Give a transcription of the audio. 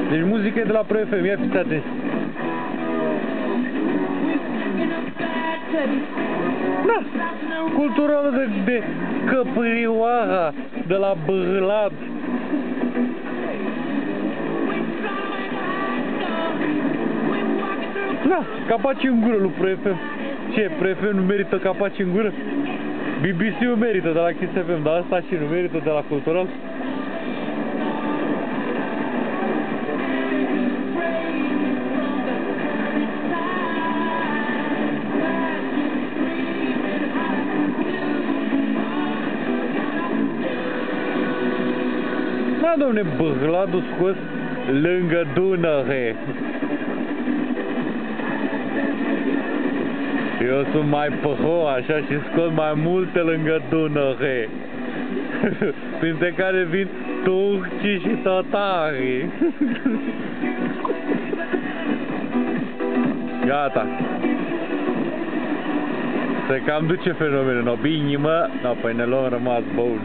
Deci muzica e de la Pro FM, ia fiți atenți. Da, culturală de Căprioara, de la Bârlad. Da, capaci în gură lui Pro FM. Ce, Pro FM nu merită capaci în gură? BBC-ul merită de la Kiss FM, dar asta și nu merită de la cultural? Da, dom'le, Bârladul scos lângă Dunăre. Eu sunt mai păho, așa, și scot mai multe lângă Dunăre. Printre care vin turcii și tătarii. Gata. Se cam duce fenomenul. No, bine, mă. No, păi ne luăm rămas bun.